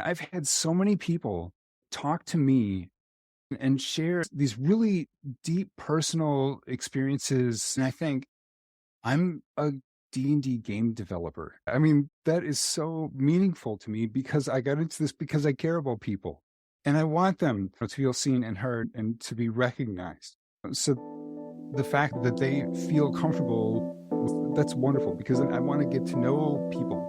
I've had so many people talk to me and share these really deep personal experiences. And I think I'm a D&D game developer. I mean, that is so meaningful to me because I got into this because I care about people and I want them to feel seen and heard and to be recognized. So the fact that they feel comfortable, that's wonderful because I want to get to know people.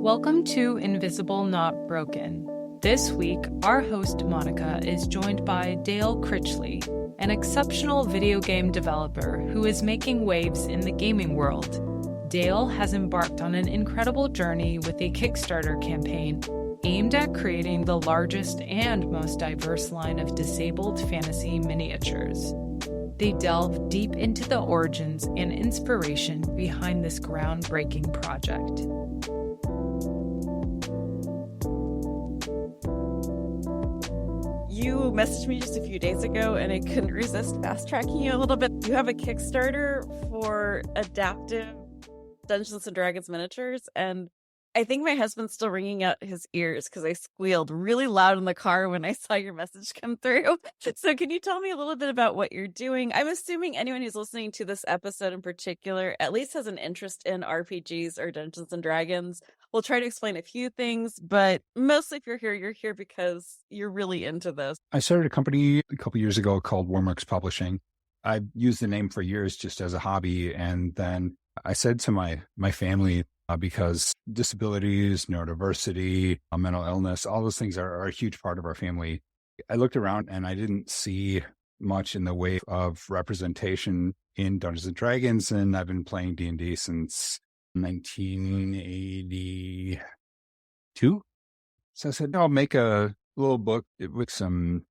Welcome to Invisible Not Broken. This week, our host Monica is joined by Dale Critchley, an exceptional video game developer who is making waves in the gaming world. Dale has embarked on an incredible journey with a Kickstarter campaign aimed at creating the largest and most diverse line of disabled fantasy miniatures. They delve deep into the origins and inspiration behind this groundbreaking project. You messaged me just a few days ago and I couldn't resist fast tracking you a little bit. You have a Kickstarter for adaptive Dungeons and Dragons miniatures, and I think my husband's still wringing out his ears because I squealed really loud in the car when I saw your message come through. So can you tell me a little bit about what you're doing? I'm assuming anyone who's listening to this episode in particular at least has an interest in RPGs or Dungeons and Dragons. We'll try to explain a few things, but mostly if you're here because you're really into this. I started a company a couple years ago called Wormworks Publishing. I used the name for years just as a hobby. And then I said to my family, because disabilities, neurodiversity, mental illness, all those things are a huge part of our family. I looked around and I didn't see much in the way of representation in Dungeons and Dragons. And I've been playing D&D since 1982. So I said, I'll make a little book with some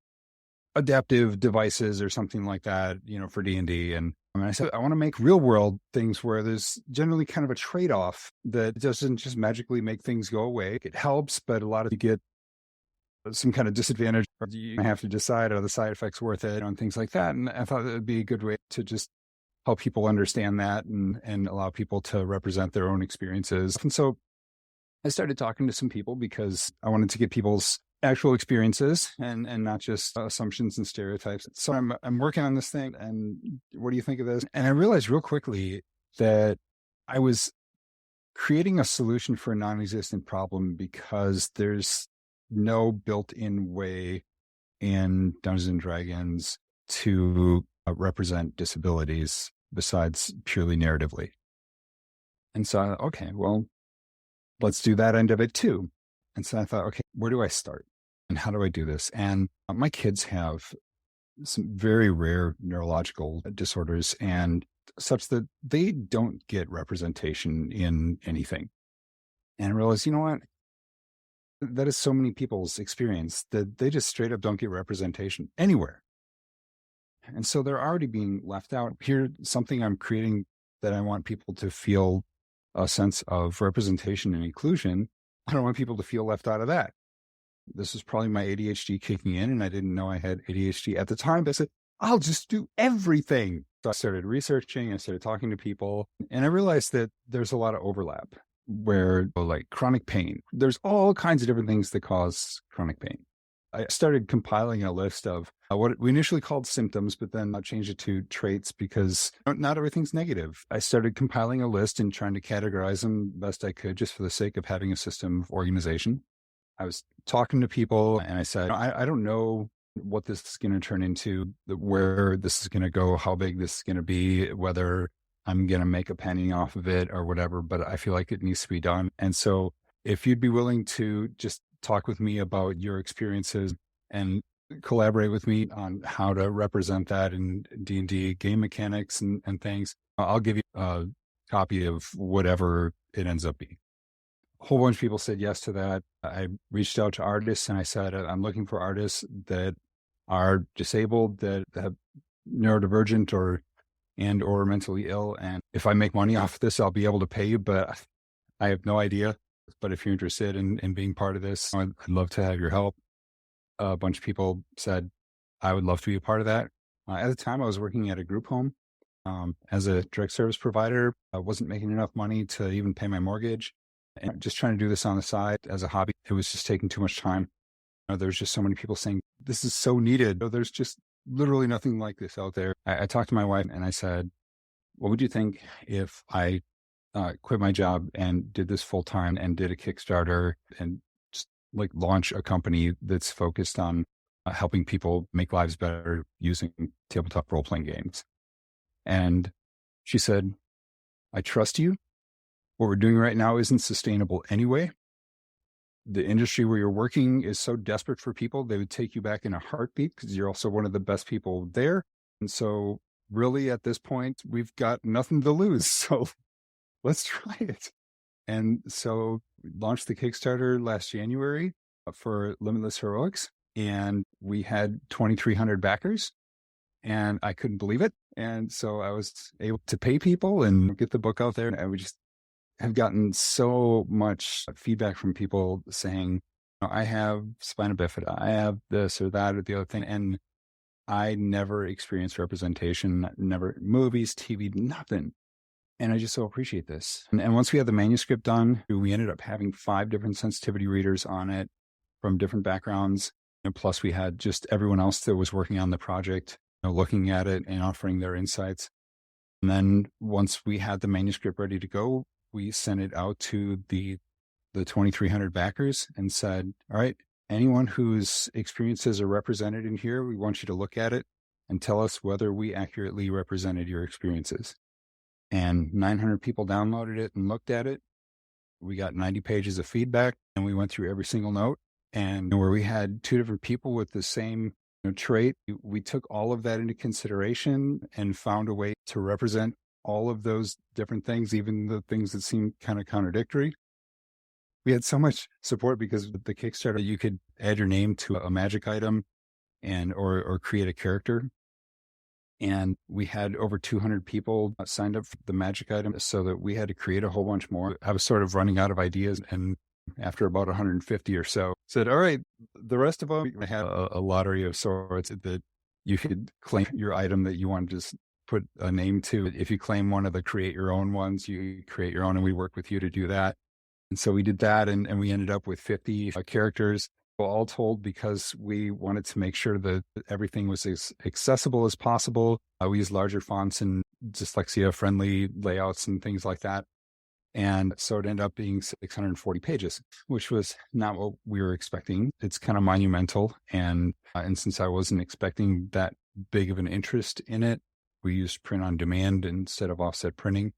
adaptive devices or something like that, for D&D. And I said, I want to make real world things where there's generally kind of a trade-off that doesn't just magically make things go away. It helps, but a lot of you get some kind of disadvantage. Or you have to decide, are the side effects worth it, and things like that. And I thought it would be a good way to just help people understand that and allow people to represent their own experiences. And so I started talking to some people because I wanted to get people's actual experiences and not just assumptions and stereotypes. So I'm working on this thing, and what do you think of this? And I realized real quickly that I was creating a solution for a non-existent problem because there's no built-in way in Dungeons and Dragons to represent disabilities besides purely narratively. And so, okay, well, let's do that end of it too. And so I thought, okay, where do I start? And how do I do this? And my kids have some very rare neurological disorders and such that they don't get representation in anything. And I realized, you know what? That is so many people's experience that they just straight up don't get representation anywhere. And so they're already being left out. Here's something I'm creating that I want people to feel a sense of representation and inclusion. I don't want people to feel left out of that. This is probably my ADHD kicking in, and I didn't know I had ADHD at the time, but I said, I'll just do everything. So I started researching, I started talking to people, and I realized that there's a lot of overlap where, like chronic pain, there's all kinds of different things that cause chronic pain. I started compiling a list of what we initially called symptoms, but then I changed it to traits because not everything's negative. I started compiling a list and trying to categorize them best I could just for the sake of having a system of organization. I was talking to people and I said, I don't know what this is going to turn into, where this is going to go, how big this is going to be, whether I'm going to make a penny off of it or whatever, but I feel like it needs to be done. And so if you'd be willing to just talk with me about your experiences and collaborate with me on how to represent that in D&D game mechanics and things, I'll give you a copy of whatever it ends up being. A whole bunch of people said yes to that. I reached out to artists and I said, I'm looking for artists that are disabled, that have neurodivergent or mentally ill. And if I make money off this, I'll be able to pay you, but I have no idea. But if you're interested in being part of this, I'd love to have your help. A bunch of people said, I would love to be a part of that. At the time, I was working at a group home as a direct service provider. I wasn't making enough money to even pay my mortgage. and just trying to do this on the side as a hobby. It was just taking too much time. There's just so many people saying, this is so needed. There's just literally nothing like this out there. I talked to my wife and I said, what would you think if I quit my job and did this full time and did a Kickstarter and just like launch a company that's focused on helping people make lives better using tabletop role-playing games? And she said, I trust you. What we're doing right now isn't sustainable anyway. The industry where you're working is so desperate for people, they would take you back in a heartbeat because you're also one of the best people there. And so really at this point, we've got nothing to lose. So let's try it. And so we launched the Kickstarter last January for Limitless Heroics, and we had 2,300 backers, and I couldn't believe it. And so I was able to pay people and get the book out there. And we just have gotten so much feedback from people saying, I have spina bifida, I have this or that or the other thing. And I never experienced representation, never movies, TV, nothing. And I just so appreciate this. And once we had the manuscript done, we ended up having 5 different sensitivity readers on it from different backgrounds. And plus we had just everyone else that was working on the project, looking at it and offering their insights. And then once we had the manuscript ready to go, we sent it out to the 2,300 backers and said, all right, anyone whose experiences are represented in here, we want you to look at it and tell us whether we accurately represented your experiences. And 900 people downloaded it and looked at it. We got 90 pages of feedback, and we went through every single note. And where we had 2 different people with the same trait, we took all of that into consideration and found a way to represent all of those different things, even the things that seemed kind of contradictory. We had so much support because with the Kickstarter, you could add your name to a magic item and or create a character. And we had over 200 people signed up for the magic item, so that we had to create a whole bunch more. I was sort of running out of ideas, and after about 150 or so, said, all right, the rest of them, I had a lottery of sorts that you could claim your item that you wanted to put a name to. If you claim one of the create your own ones, you create your own, and we work with you to do that. And so we did that, and we ended up with 50 characters, all told, because we wanted to make sure that everything was as accessible as possible. We used larger fonts and dyslexia-friendly layouts and things like that. And so it ended up being 640 pages, which was not what we were expecting. It's kind of monumental. And since I wasn't expecting that big of an interest in it, we used print on demand instead of offset printing.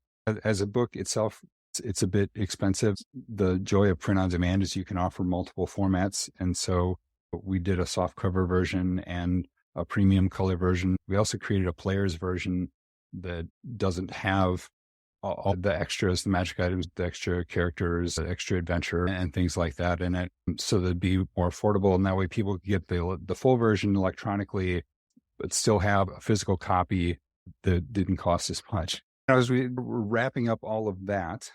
As a book itself, it's a bit expensive. The joy of print on demand is you can offer multiple formats. And so we did a soft cover version and a premium color version. We also created a player's version that doesn't have all the extras, the magic items, the extra characters, the extra adventure and things like that in it, so that'd be more affordable. And that way people could get the full version electronically, but still have a physical copy that didn't cost as much. As we were wrapping up all of that,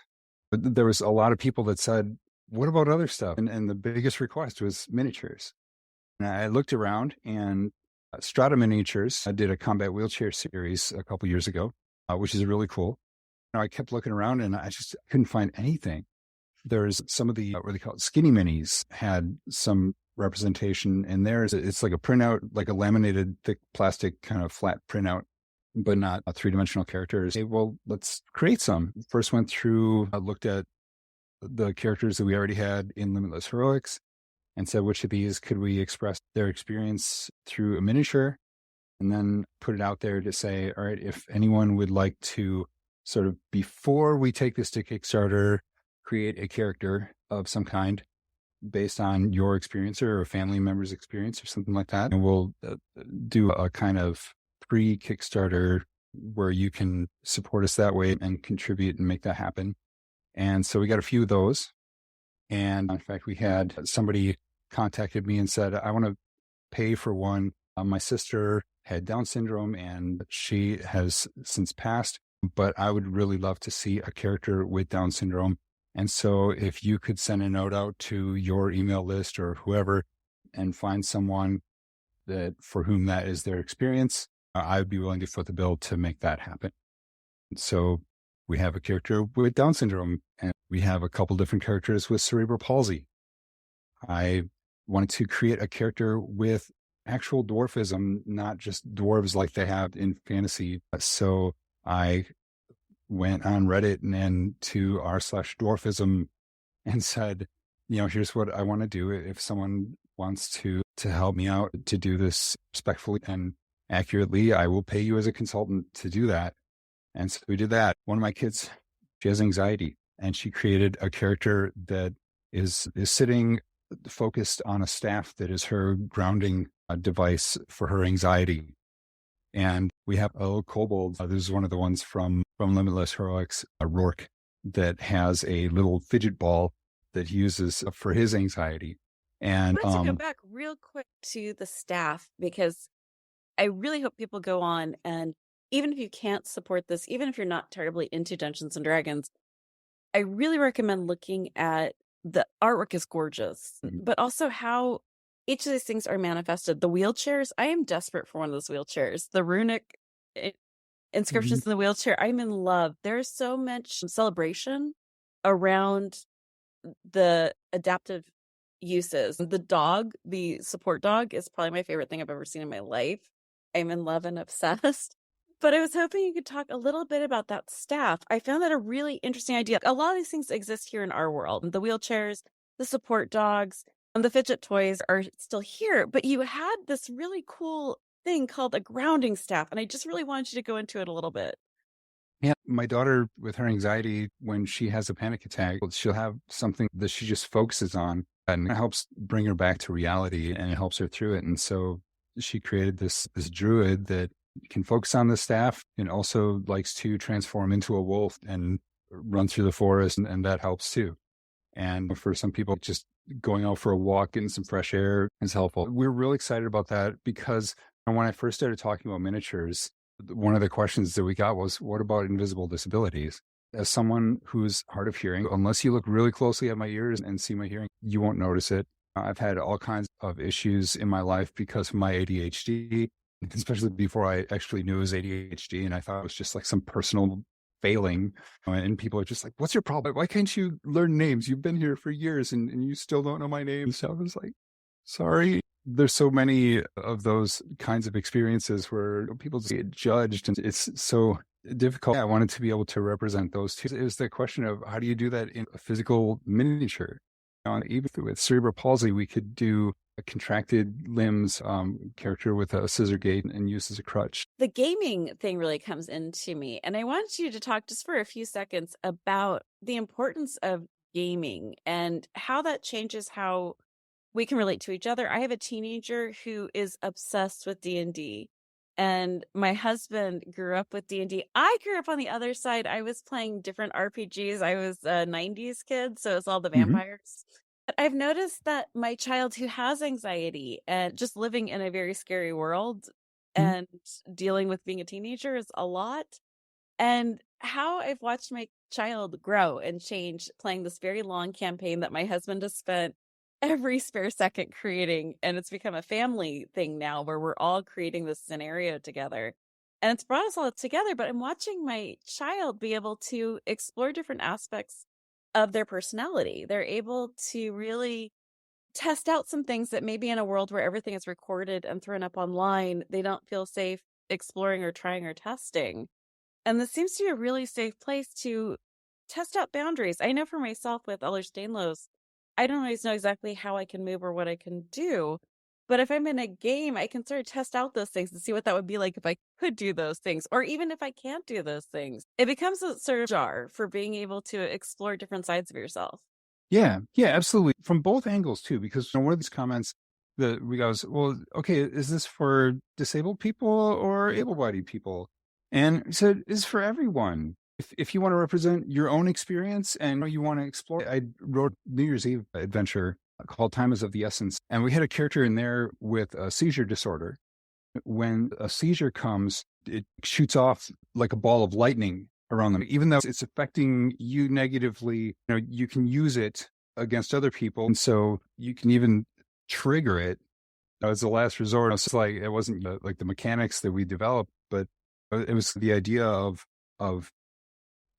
but there was a lot of people that said, what about other stuff? And the biggest request was miniatures. And I looked around, and Strata Miniatures did a combat wheelchair series a couple years ago, which is really cool. I kept looking around and I just couldn't find anything. There's some of the, what they call it, skinny minis had some representation in there. It's like a printout, like a laminated thick plastic kind of flat printout, but not a 3-dimensional characters. Hey, well, let's create some. First went through, looked at the characters that we already had in Limitless Heroics and said, which of these could we express their experience through a miniature? And then put it out there to say, all right, if anyone would like to sort of, before we take this to Kickstarter, create a character of some kind based on your experience or a family member's experience or something like that. And we'll do a kind of pre-Kickstarter where you can support us that way and contribute and make that happen. And so we got a few of those. And in fact, we had somebody contacted me and said, I want to pay for one. My sister had Down syndrome and she has since passed, but I would really love to see a character with Down syndrome. And so if you could send a note out to your email list or whoever and find someone that for whom that is their experience, I would be willing to foot the bill to make that happen. So We have a character with Down syndrome, and we have a couple different characters with cerebral palsy. I wanted to create a character with actual dwarfism, not just dwarves like they have in fantasy. So I went on Reddit and to r/dwarfism and said, here's what I want to do. If someone wants to help me out to do this respectfully and accurately, I will pay you as a consultant to do that. And so we did that. One of my kids, she has anxiety, and she created a character that is sitting focused on a staff that is her grounding device for her anxiety. And we have a little kobold. This is one of the ones from Limitless Heroics, Rourke, that has a little fidget ball that he uses for his anxiety. And I want to go back real quick to the staff, because I really hope people go on, and even if you can't support this, even if you're not terribly into Dungeons and Dragons, I really recommend looking at the artwork is gorgeous, but also how each of these things are manifested. The wheelchairs, I am desperate for one of those wheelchairs. The runic inscriptions in the wheelchair, I'm in love. There's so much celebration around the adaptive uses. The dog, the support dog, is probably my favorite thing I've ever seen in my life. I'm in love and obsessed. But I was hoping you could talk a little bit about that staff. I found that a really interesting idea. A lot of these things exist here in our world. The wheelchairs, the support dogs, and the fidget toys are still here. But you had this really cool thing called a grounding staff. And I just really wanted you to go into it a little bit. Yeah, my daughter, with her anxiety, when she has a panic attack, she'll have something that she just focuses on, and it helps bring her back to reality, and it helps her through it. And so she created this druid that can focus on the staff and also likes to transform into a wolf and run through the forest, and that helps too. And for some people, just going out for a walk, getting some fresh air is helpful. We're really excited about that because when I first started talking about miniatures, one of the questions that we got was, what about invisible disabilities? As someone who's hard of hearing, unless you look really closely at my ears and see my hearing, you won't notice it. I've had all kinds of issues in my life because of my ADHD, especially before I actually knew it was ADHD. And I thought it was just like some personal failing. And people are just like, what's your problem? Why can't you learn names? You've been here for years and you still don't know my name. So I was like, sorry. There's so many of those kinds of experiences where people get judged, and it's so difficult. I wanted to be able to represent those too. It was the question of, how do you do that in a physical miniature? Even with cerebral palsy, we could do a contracted limbs character with a scissor gait and use as a crutch. The gaming thing really comes into me, and I want you to talk just for a few seconds about the importance of gaming and how that changes how we can relate to each other. I have a teenager who is obsessed with D&D, and my husband grew up with D&D. I grew up on the other side. I was playing different RPGs. I was a 90s kid, so it's all the vampires. But I've noticed that my child, who has anxiety and just living in a very scary world and dealing with being a teenager, is a lot. And how I've watched my child grow and change playing this very long campaign that my husband has spent every spare second creating, and it's become a family thing now where we're all creating this scenario together, and it's brought us all together. But I'm watching my child be able to explore different aspects of their personality. They're able to really test out some things that maybe in a world where everything is recorded and thrown up online, they don't feel safe exploring or trying or testing. And this seems to be a really safe place to test out boundaries. I know for myself with Ehlers-Danlos, I don't always know exactly how I can move or what I can do. But if I'm in a game, I can sort of test out those things and see what that would be like if I could do those things, or even if I can't do those things. It becomes a sort of jar for being able to explore different sides of yourself. Yeah, absolutely. From both angles too, because one of these comments that we got was, well, okay, is this for disabled people or able-bodied people? And we said, it's for everyone. If you want to represent your own experience and you want to explore, I wrote New Year's Eve adventure called Time is of the Essence. And we had a character in there with a seizure disorder. When a seizure comes, it shoots off like a ball of lightning around them. Even though it's affecting you negatively, you can use it against other people. And so you can even trigger it as a last resort. It's like, it wasn't like the mechanics that we developed, but it was the idea of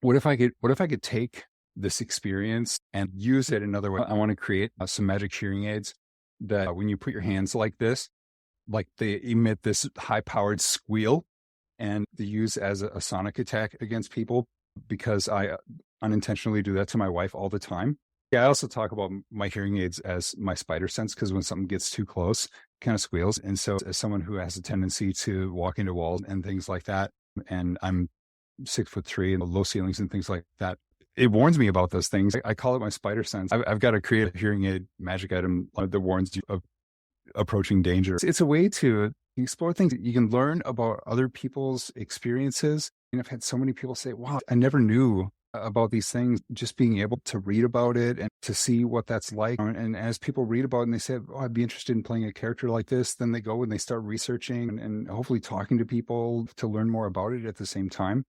what if I could take this experience and use it another way? I want to create some magic hearing aids that when you put your hands like this, like they emit this high powered squeal and they use as a sonic attack against people, because I unintentionally do that to my wife all the time. Yeah, I also talk about my hearing aids as my spider sense, because when something gets too close, it kind of squeals. And so as someone who has a tendency to walk into walls and things like that, and I'm 6'3" and low ceilings and things like that, it warns me about those things. I call it my spider sense. I've got to create a hearing aid magic item that warns you of approaching danger. It's a way to explore things. You can learn about other people's experiences. And I've had so many people say, wow, I never knew about these things. Just being able to read about it and to see what that's like. And as people read about it and they say, oh, I'd be interested in playing a character like this, then they go and they start researching and hopefully talking to people to learn more about it at the same time.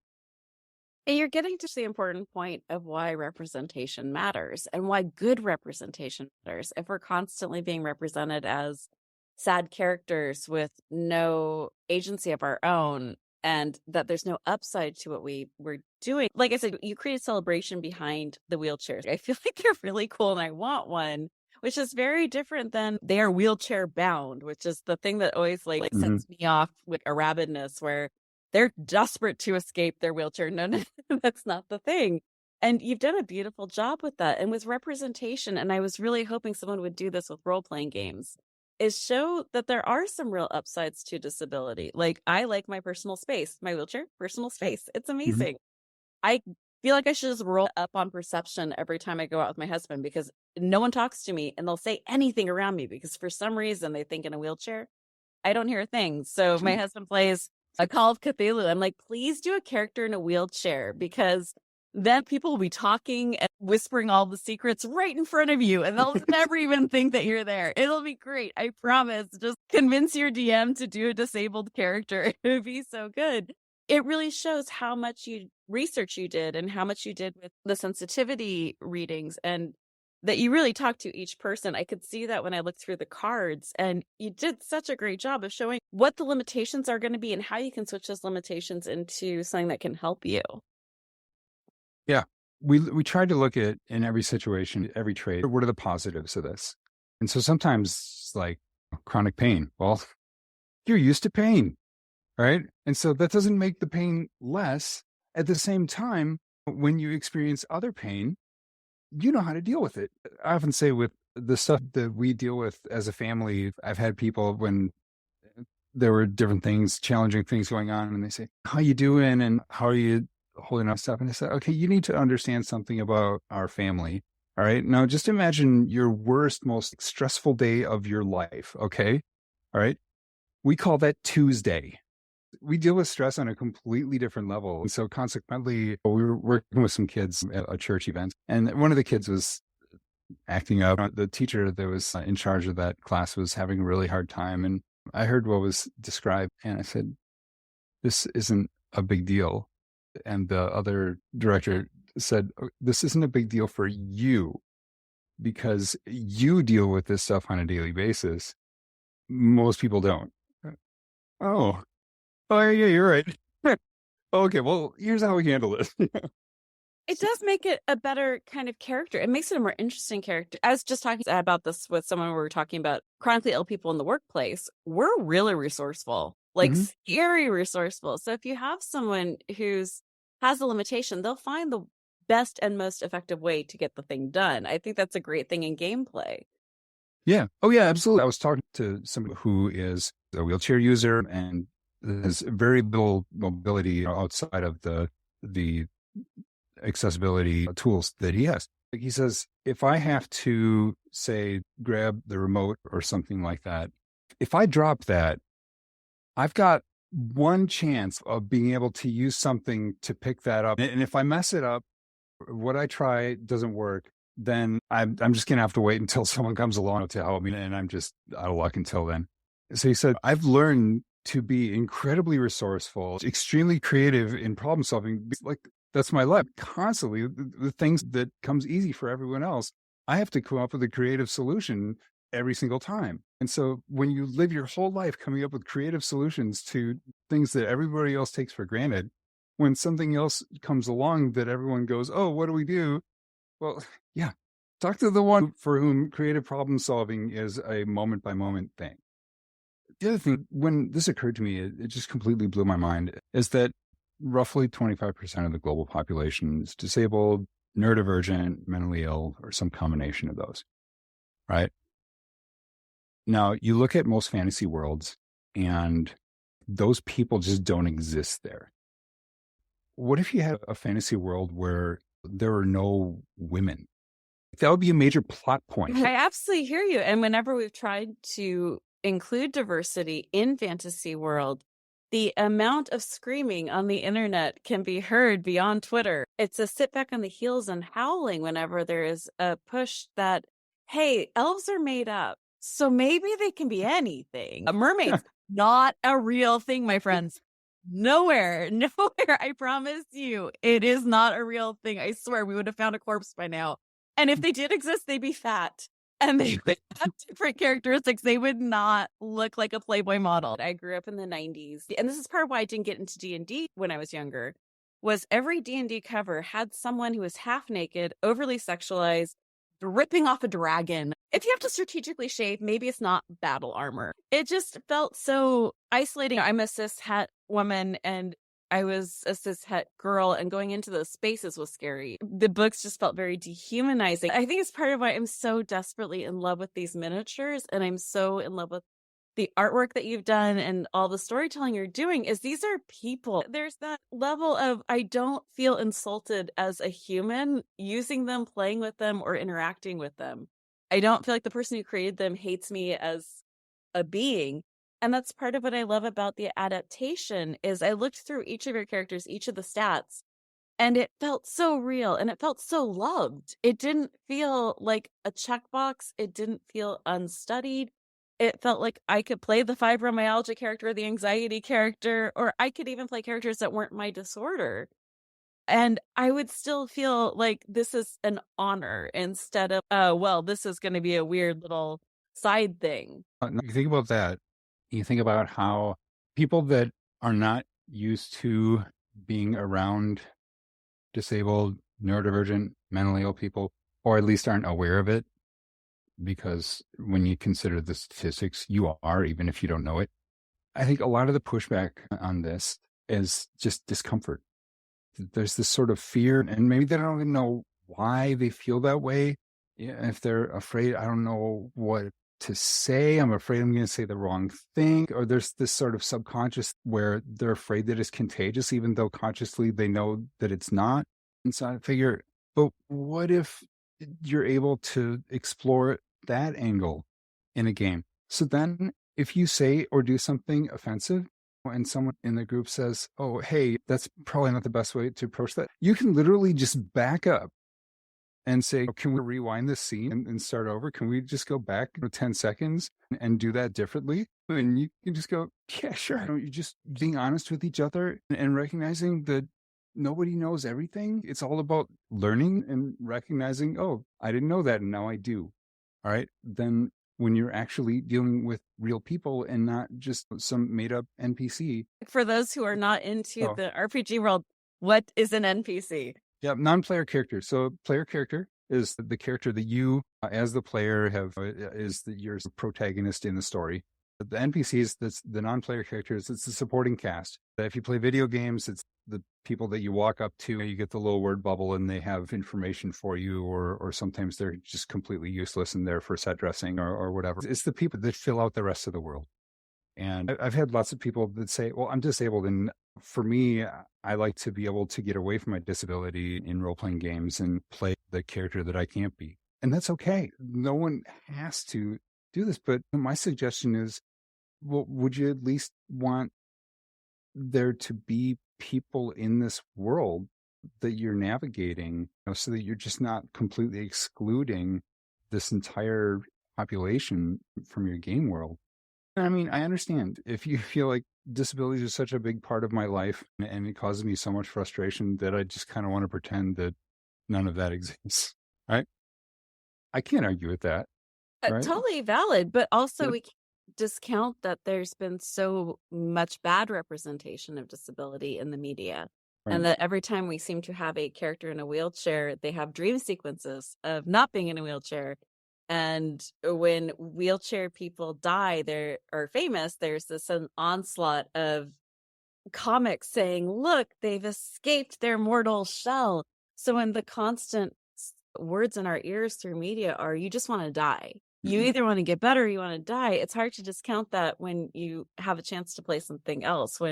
And you're getting to the important point of why representation matters and why good representation matters. If we're constantly being represented as sad characters with no agency of our own, and that there's no upside to what we're doing. Like I said, you create a celebration behind the wheelchairs. I feel like they're really cool and I want one, which is very different than they are wheelchair bound, which is the thing that always sets me off with a rabidness, where they're desperate to escape their wheelchair. No, that's not the thing. And you've done a beautiful job with that. And with representation, and I was really hoping someone would do this with role-playing games, is show that there are some real upsides to disability. Like, I like my personal space, my wheelchair, personal space. It's amazing. I feel like I should just roll up on perception every time I go out with my husband, because no one talks to me and they'll say anything around me because for some reason they think in a wheelchair, I don't hear a thing. So my husband plays a Call of Cthulhu. I'm like, please do a character in a wheelchair, because then people will be talking and whispering all the secrets right in front of you, and they'll never even think that you're there. It'll be great. I promise. Just convince your DM to do a disabled character. It would be so good. It really shows how much research you did and how much you did with the sensitivity readings, and that you really talked to each person. I could see that when I looked through the cards, and you did such a great job of showing what the limitations are going to be and how you can switch those limitations into something that can help you. Yeah. We tried to look at, in every situation, every trait, what are the positives of this? And so sometimes it's like chronic pain. Well, you're used to pain, right? And so that doesn't make the pain less. At the same time, when you experience other pain, you know how to deal with it. I often say with the stuff that we deal with as a family, I've had people when there were different things, challenging things going on, and they say, how you doing? And how are you holding up stuff? And I said, okay, you need to understand something about our family. All right. Now just imagine your worst, most stressful day of your life. Okay. All right. We call that Tuesday. We deal with stress on a completely different level. And so consequently, we were working with some kids at a church event, and one of the kids was acting up. The teacher that was in charge of that class was having a really hard time. And I heard what was described, and I said, this isn't a big deal. And the other director said, this isn't a big deal for you, because you deal with this stuff on a daily basis. Most people don't. Oh, yeah, you're right. Okay, well, here's how we handle it. It does make it a better kind of character. It makes it a more interesting character. I was just talking about this with someone we were talking about chronically ill people in the workplace. We're really resourceful, like scary resourceful. So if you have someone who's has a limitation, they'll find the best and most effective way to get the thing done. I think that's a great thing in gameplay. Yeah. Oh, yeah, absolutely. I was talking to somebody who is a wheelchair user and has very little mobility outside of the accessibility tools that he has. Like he says, if I have to, say, grab the remote or something like that, if I drop that, I've got one chance of being able to use something to pick that up. And if I mess it up, what I try doesn't work, then I'm just going to have to wait until someone comes along to help me. And I'm just out of luck until then. So he said, I've learned to be incredibly resourceful, extremely creative in problem solving. Like, that's my life. Constantly, the things that comes easy for everyone else, I have to come up with a creative solution every single time. And so when you live your whole life coming up with creative solutions to things that everybody else takes for granted, when something else comes along that everyone goes, oh, what do we do? Well, yeah, talk to the one for whom creative problem solving is a moment by moment thing. The other thing, when this occurred to me, it just completely blew my mind, is that roughly 25% of the global population is disabled, neurodivergent, mentally ill, or some combination of those, right? Now, you look at most fantasy worlds, and those people just don't exist there. What if you had a fantasy world where there are no women? That would be a major plot point. I absolutely hear you. And whenever we've tried to include diversity in fantasy world, the amount of screaming on the internet can be heard beyond Twitter. It's a sit back on the heels and howling whenever there is a push that, hey, elves are made up, so maybe they can be anything. A mermaid's not a real thing, my friends. Nowhere, I promise you, it is not a real thing. I swear we would have found a corpse by now. And if they did exist, they'd be fat. And they would have different characteristics. They would not look like a Playboy model. I grew up in the 90s. And this is part of why I didn't get into D&D when I was younger, was every D&D cover had someone who was half naked, overly sexualized, ripping off a dragon. If you have to strategically shave, maybe it's not battle armor. It just felt so isolating. I'm a cis-het woman, and I was a cis-het girl, and going into those spaces was scary. The books just felt very dehumanizing. I think it's part of why I'm so desperately in love with these miniatures, and I'm so in love with the artwork that you've done and all the storytelling you're doing, is these are people. There's that level of, I don't feel insulted as a human using them, playing with them, or interacting with them. I don't feel like the person who created them hates me as a being. And that's part of what I love about the adaptation is I looked through each of your characters, each of the stats, and it felt so real and it felt so loved. It didn't feel like a checkbox. It didn't feel unstudied. It felt like I could play the fibromyalgia character or the anxiety character, or I could even play characters that weren't my disorder. And I would still feel like this is an honor instead of, oh, well, this is going to be a weird little side thing. You think about that. You think about how people that are not used to being around disabled, neurodivergent, mentally ill people, or at least aren't aware of it, because when you consider the statistics, you are, even if you don't know it. I think a lot of the pushback on this is just discomfort. There's this sort of fear, and maybe they don't even know why they feel that way. If they're afraid, I don't know what to say. I'm afraid I'm going to say the wrong thing. Or there's this sort of subconscious where they're afraid that it's contagious, even though consciously they know that it's not. And so I figure, but what if you're able to explore that angle in a game? So then if you say or do something offensive, and someone in the group says, oh, hey, that's probably not the best way to approach that, you can literally just back up and say, can we rewind this scene and start over? Can we just go back 10 seconds and do that differently? And you can just go, yeah, sure. You're just being honest with each other and recognizing that nobody knows everything. It's all about learning and recognizing, oh, I didn't know that, and now I do. All right. Then when you're actually dealing with real people and not just some made up NPC. For those who are not into the RPG world, what is an NPC? Yeah, non-player character. So player character is the character that you, as the player, have your protagonist in the story. The NPCs, that's the non-player characters, it's the supporting cast. If you play video games, it's the people that you walk up to, you get the little word bubble and they have information for you, or sometimes they're just completely useless and there for set dressing or whatever. It's the people that fill out the rest of the world. And I've had lots of people that say, well, I'm disabled. And for me, I like to be able to get away from my disability in role-playing games and play the character that I can't be. And that's okay. No one has to do this. But my suggestion is, well, would you at least want there to be people in this world that you're navigating, so that you're just not completely excluding this entire population from your game world? I mean, I understand if you feel like disabilities are such a big part of my life and it causes me so much frustration that I just kind of want to pretend that none of that exists, right? I can't argue with that. Right? Totally valid, but also we can't discount that there's been so much bad representation of disability in the media. And Right. that every time we seem to have a character in a wheelchair, they have dream sequences of not being in a wheelchair. And when wheelchair people die, they're or famous, there's this an onslaught of comics saying, look, they've escaped their mortal shell. So when the constant words in our ears through media are, you just want to die. You either want to get better or you want to die. It's hard to discount that when you have a chance to play something else. So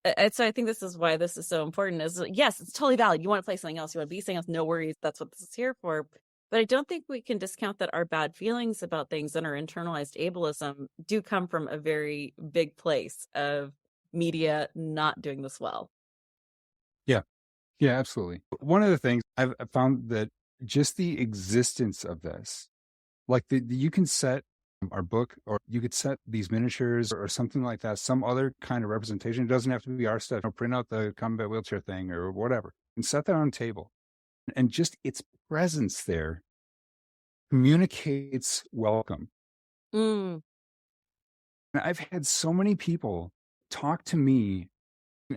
I think this is why this is so important is yes, it's totally valid. You want to play something else. You want to be something else. No worries. That's what this is here for. But I don't think we can discount that our bad feelings about things and our internalized ableism do come from a very big place of media not doing this well. Yeah. Yeah, absolutely. One of the things I've found that just the existence of this, like you can set our book or you could set these miniatures or something like that, some other kind of representation. It doesn't have to be our stuff. Print out the combat wheelchair thing or whatever and set that on a table. And just its presence there communicates welcome. Mm. And I've had so many people talk to me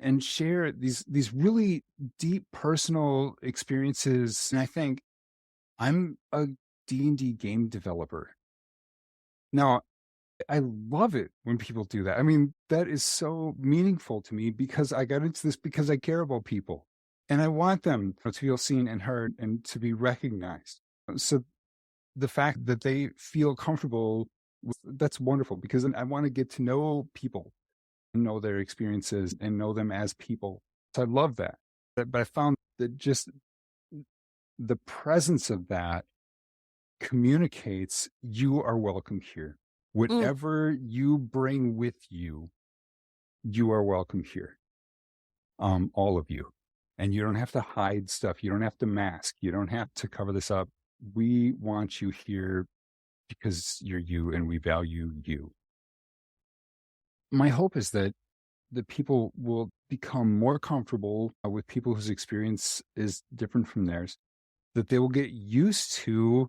and share these really deep personal experiences. And I think I'm a D&D game developer. Now, I love it when people do that. I mean, that is so meaningful to me because I got into this because I care about people and I want them to feel seen and heard and to be recognized. So the fact that they feel comfortable, that's wonderful because I want to get to know people, know their experiences and know them as people. So I love that. But I found that just the presence of that communicates you are welcome here. Whatever you bring with you, you are welcome here. All of you. And you don't have to hide stuff. You don't have to mask. You don't have to cover this up. We want you here because you're you and we value you. My hope is that the people will become more comfortable with people whose experience is different from theirs, that they will get used to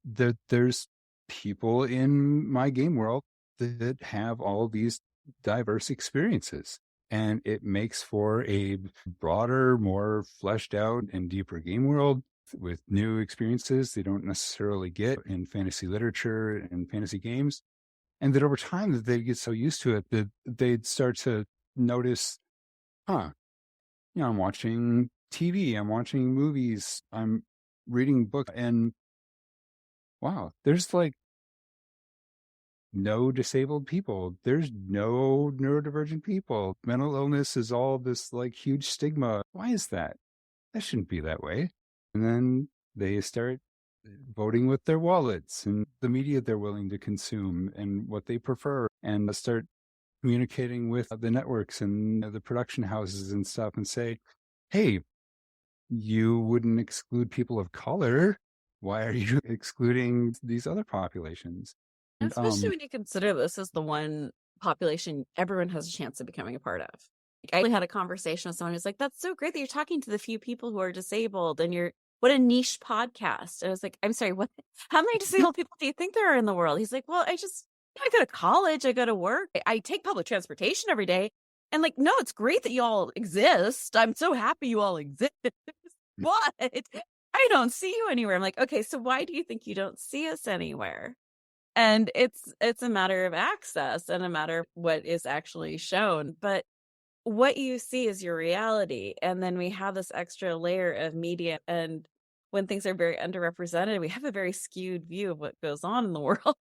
that there's people in my game world that have all these diverse experiences. And it makes for a broader, more fleshed out and deeper game world with new experiences they don't necessarily get in fantasy literature and fantasy games. And that over time that they get so used to it that they'd start to notice, I'm watching TV, I'm watching movies, I'm reading books, and wow, there's like no disabled people. There's no neurodivergent people. Mental illness is all this like huge stigma. Why is that? That shouldn't be that way. And then they start voting with their wallets and the media they're willing to consume and what they prefer and start communicating with the networks and the production houses and stuff and say, hey, you wouldn't exclude people of color. Why are you excluding these other populations? And Especially when you consider this as the one population everyone has a chance of becoming a part of. I had a conversation with someone who's like, that's so great that you're talking to the few people who are disabled and what a niche podcast. And I was like, I'm sorry, what? How many disabled people do you think there are in the world? He's like, well, I go to college, I go to work, I take public transportation every day. And like, no, it's great that you all exist. I'm so happy you all exist. What? I don't see you anywhere. I'm like, okay, so why do you think you don't see us anywhere? And it's a matter of access and a matter of what is actually shown. But what you see is your reality. And then we have this extra layer of media. And when things are very underrepresented, we have a very skewed view of what goes on in the world.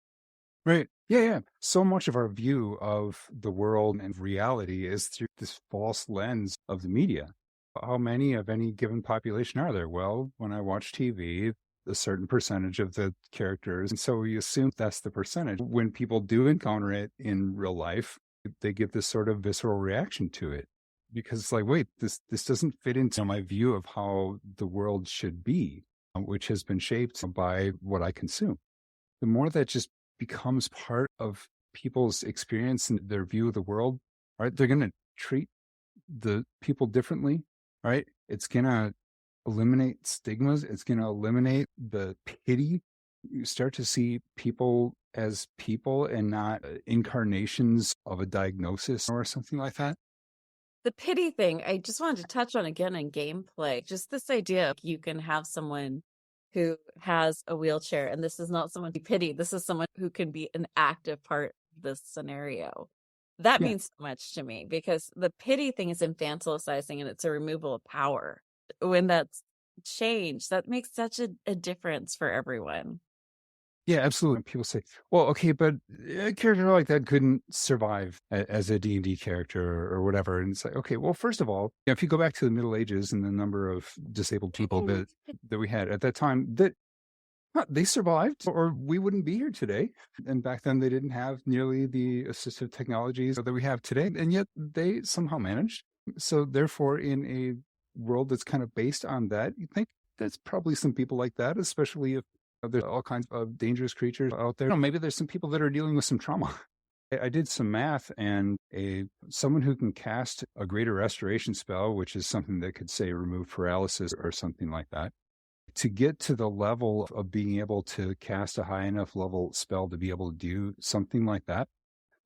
right. Yeah. So much of our view of the world and reality is through this false lens of the media. How many of any given population are there? Well, when I watch TV, a certain percentage of the characters. And so we assume that's the percentage. When people do encounter it in real life, they get this sort of visceral reaction to it because it's like, wait, this doesn't fit into my view of how the world should be, which has been shaped by what I consume. The more that just becomes part of people's experience and their view of the world, right? They're going to treat the people differently, right? It's going to eliminate stigmas. It's going to eliminate the pity. You start to see people as people and not incarnations of a diagnosis or something like that. The pity thing, I just wanted to touch on again in gameplay. Just this idea of you can have someone who has a wheelchair, and this is not someone to pity. This is someone who can be an active part of this scenario. That Yeah. means so much to me because the pity thing is infantilizing and it's a removal of power. When that's changed, that makes such a difference for everyone. Yeah, absolutely. People say, well, okay, but a character like that couldn't survive as a D&D character or whatever. And it's like, okay, well, first of all, if you go back to the Middle Ages and the number of disabled people that we had at that time, that they survived or we wouldn't be here today. And back then they didn't have nearly the assistive technologies that we have today. And yet they somehow managed. So therefore, in a world that's kind of based on that, you think there's probably some people like that, especially if there's all kinds of dangerous creatures out there. Maybe there's some people that are dealing with some trauma. I did some math, and someone who can cast a greater restoration spell, which is something that could, say, remove paralysis or something like that, to get to the level of being able to cast a high enough level spell to be able to do something like that,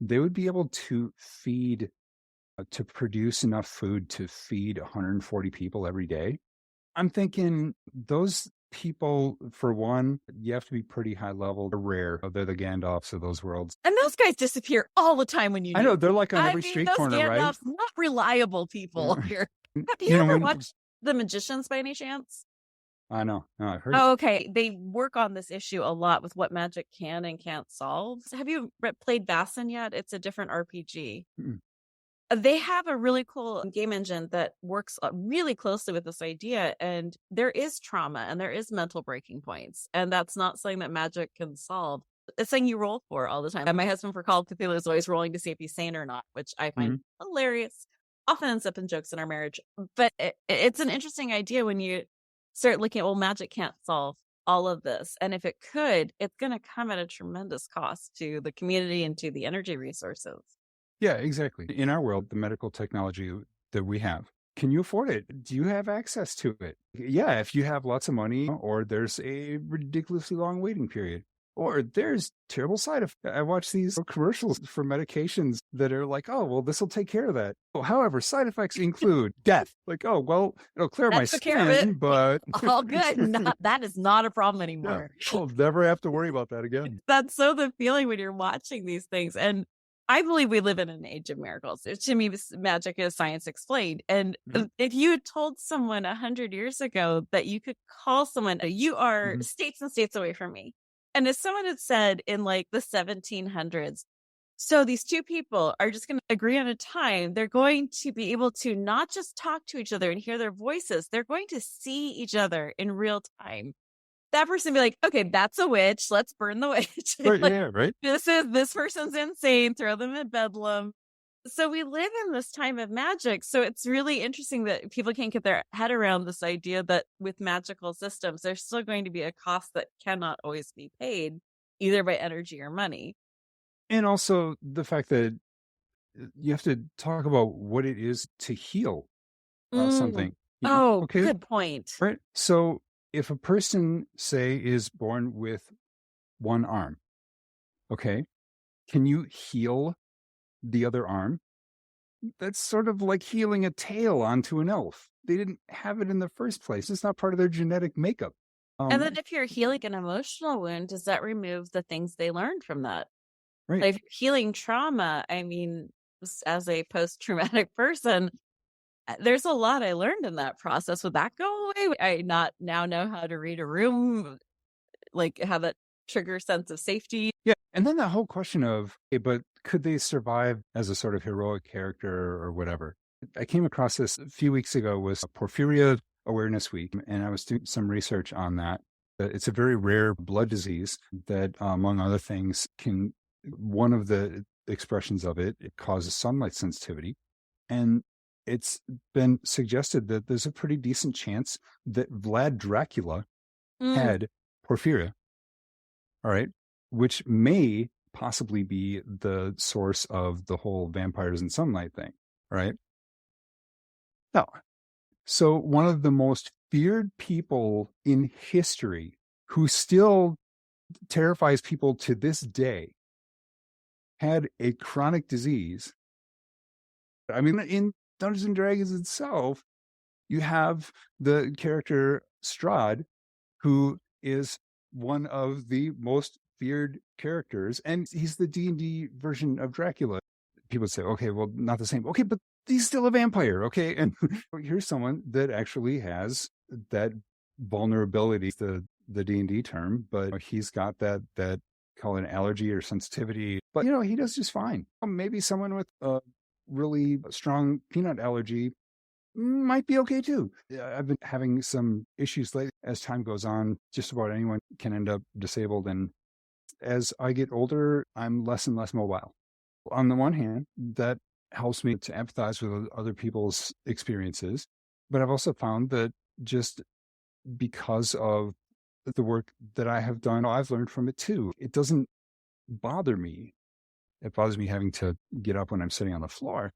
they would be able to to produce enough food to feed 140 people every day. I'm thinking those people, for one, you have to be pretty high level. They're rare. They're the Gandalfs of those worlds. And those guys disappear all the time when you I know, they're like on every street those corner, right? Gandalfs, not reliable people here. Have you ever watched The Magicians by any chance? I know. No, I've heard. Oh, okay. They work on this issue a lot with what magic can and can't solve. Have you played Bassin yet? It's a different RPG. Mm-mm. They have a really cool game engine that works really closely with this idea. And there is trauma and there is mental breaking points. And that's not something that magic can solve. It's something you roll for all the time. And my husband for Call of Cthulhu is always rolling to see if he's sane or not, which I find hilarious. Often ends up in jokes in our marriage. But it's an interesting idea when you start looking at, well, magic can't solve all of this. And if it could, it's going to come at a tremendous cost to the community and to the energy resources. Yeah, exactly. In our world, the medical technology that we have, can you afford it? Do you have access to it? Yeah, if you have lots of money, or there's a ridiculously long waiting period, or there's terrible side effects. I watch these commercials for medications that are like, oh, well, this will take care of that. However, side effects include death. Like, oh, well, it'll clear my skin, but all good. That is not a problem anymore. Yeah, I'll never have to worry about that again. That's so the feeling when you're watching these things. And I believe we live in an age of miracles. To me, magic is science explained. And if you had told someone 100 years ago that you could call someone, you are states and states away from me. And if someone had said in like the 1700s, so these two people are just going to agree on a time, they're going to be able to not just talk to each other and hear their voices, they're going to see each other in real time. That person would be like, okay, that's a witch. Let's burn the witch. Right, like, yeah, right. This person's insane. Throw them in bedlam. So we live in this time of magic. So it's really interesting that people can't get their head around this idea that with magical systems, there's still going to be a cost that cannot always be paid, either by energy or money. And also the fact that you have to talk about what it is to heal something. Oh, okay. Good point. Right. So if a person, say, is born with one arm, okay, can you heal the other arm? That's sort of like healing a tail onto an elf. They didn't have it in the first place. It's not part of their genetic makeup. And then if you're healing an emotional wound, does that remove the things they learned from that? Right. Like healing trauma, I mean, as a post-traumatic person, there's a lot I learned in that process. Would that go away? I now know how to read a room, like have that trigger sense of safety. Yeah. And then that whole question of, okay, but could they survive as a sort of heroic character or whatever? I came across this a few weeks ago was Porphyria Awareness Week, and I was doing some research on that. It's a very rare blood disease that, among other things, one of the expressions of it causes sunlight sensitivity. And it's been suggested that there's a pretty decent chance that Vlad Dracula had porphyria, all right, which may possibly be the source of the whole vampires and sunlight thing, right? Now, so one of the most feared people in history who still terrifies people to this day had a chronic disease. I mean, in Dungeons and Dragons itself, you have the character Strahd, who is one of the most feared characters, and he's the D&D version of Dracula. People say, okay, well, not the same. Okay, but he's still a vampire, okay? And here's someone that actually has that vulnerability, the D&D term, but he's got that call it an allergy or sensitivity, but he does just fine. Maybe someone with a really strong peanut allergy might be okay too. I've been having some issues lately. As time goes on, just about anyone can end up disabled. And as I get older, I'm less and less mobile. On the one hand, that helps me to empathize with other people's experiences. But I've also found that just because of the work that I have done, I've learned from it too. It doesn't bother me. It bothers me having to get up when I'm sitting on the floor.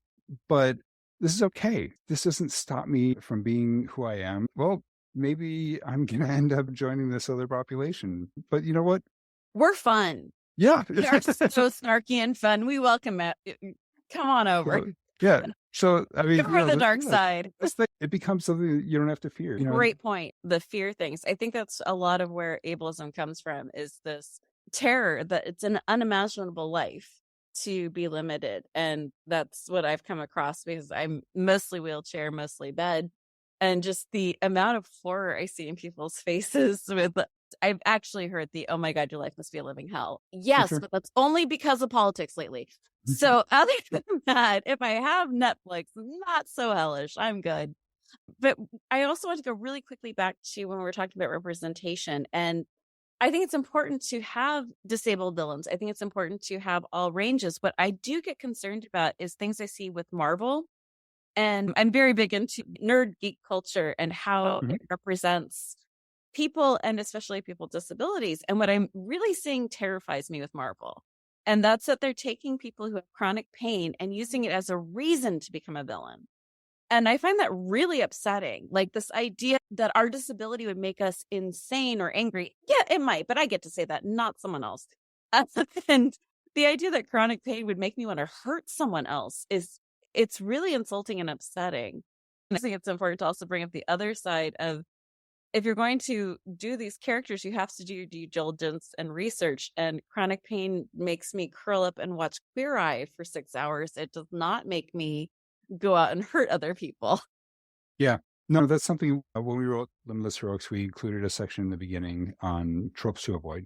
But this is okay. This doesn't stop me from being who I am. Well, maybe I'm going to end up joining this other population. But you know what? We're fun. Yeah. We are so snarky and fun. We welcome it. Come on over. Yeah. So, I mean, Come from the dark side. It becomes something that you don't have to fear. Great point. The fear things. I think that's a lot of where ableism comes from, is this terror that it's an unimaginable life to be limited. And that's what I've come across, because I'm mostly wheelchair, mostly bed. And just the amount of horror I see in people's faces I've actually heard oh my God, your life must be a living hell. Yes, sure. but that's only because of politics lately. So other than that, if I have Netflix, not so hellish. I'm good. But I also want to go really quickly back to when we were talking about representation. And I think it's important to have disabled villains. I think it's important to have all ranges. What I do get concerned about is things I see with Marvel. And I'm very big into nerd geek culture and how it represents people, and especially people with disabilities. And what I'm really seeing terrifies me with Marvel. And that's that they're taking people who have chronic pain and using it as a reason to become a villain. And I find that really upsetting. Like this idea that our disability would make us insane or angry. Yeah, it might, but I get to say that, not someone else. And the idea that chronic pain would make me want to hurt someone else it's really insulting and upsetting. And I think it's important to also bring up the other side of, if you're going to do these characters, you have to do your due diligence and research. And chronic pain makes me curl up and watch Queer Eye for 6 hours. It does not make me go out and hurt other people. Yeah. No, that's something when we wrote Limitless Heroics, we included a section in the beginning on tropes to avoid.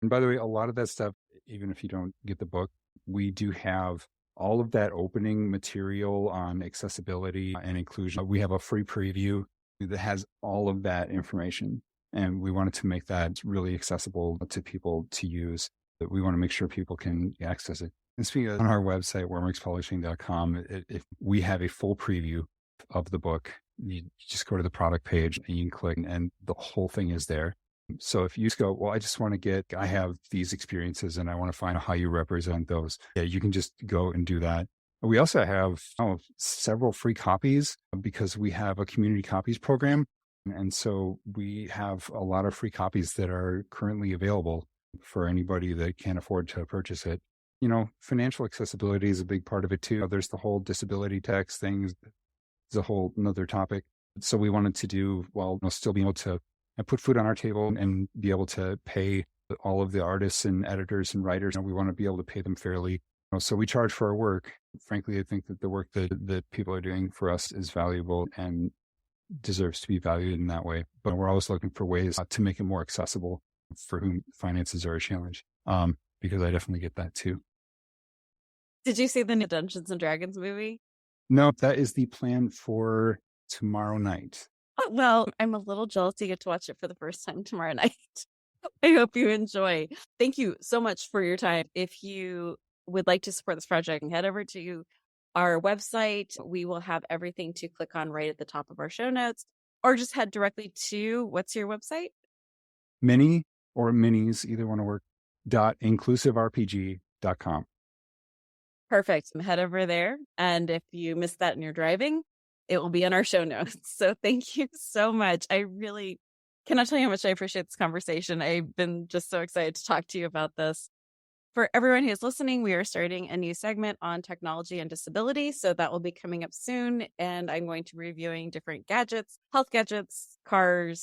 And by the way, a lot of that stuff, even if you don't get the book, we do have all of that opening material on accessibility and inclusion. We have a free preview that has all of that information. And we wanted to make that really accessible to people to use. That we want to make sure people can access it. And speaking of, on our website, wormworkspublishing.com, if we have a full preview of the book, you just go to the product page and you can click, and the whole thing is there. So if you just go, well, I have these experiences and I want to find out how you represent those. Yeah, you can just go and do that. We also have several free copies because we have a community copies program. And so we have a lot of free copies that are currently available for anybody that can't afford to purchase it. Financial accessibility is a big part of it too. There's the whole disability tax thing. It's a whole another topic. So we wanted to still be able to put food on our table and be able to pay all of the artists and editors and writers. We want to be able to pay them fairly. So we charge for our work. Frankly, I think that the work that people are doing for us is valuable and deserves to be valued in that way. But we're always looking for ways to make it more accessible for whom finances are a challenge, because I definitely get that too. Did you see the new Dungeons and Dragons movie? No, that is the plan for tomorrow night. Oh, well, I'm a little jealous to get to watch it for the first time tomorrow night. I hope you enjoy. Thank you so much for your time. If you would like to support this project, head over to our website. We will have everything to click on right at the top of our show notes, or just head directly to, what's your website? Mini or minis, either one will work, .inclusiverpg.com. Perfect. Head over there. And if you missed that and you're driving, it will be in our show notes. So thank you so much. I really cannot tell you how much I appreciate this conversation. I've been just so excited to talk to you about this. For everyone who's listening, we are starting a new segment on technology and disability. So that will be coming up soon. And I'm going to be reviewing different gadgets, health gadgets, cars,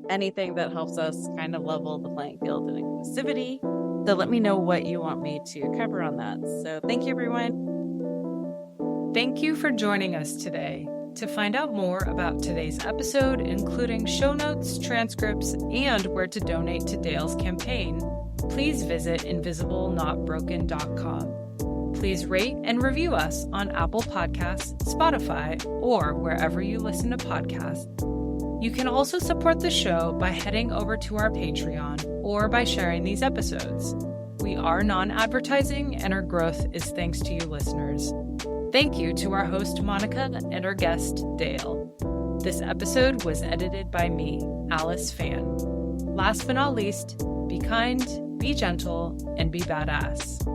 anything that helps us kind of level the playing field in inclusivity. So let me know what you want me to cover on that. So thank you, everyone. Thank you for joining us today. To find out more about today's episode, including show notes, transcripts, and where to donate to Dale's campaign, please visit invisiblenotbroken.com. Please rate and review us on Apple Podcasts, Spotify, or wherever you listen to podcasts. You can also support the show by heading over to our Patreon or by sharing these episodes. We are non-advertising, and our growth is thanks to you listeners. Thank you to our host, Monica, and our guest, Dale. This episode was edited by me, Alice Fan. Last but not least, be kind, be gentle, and be badass.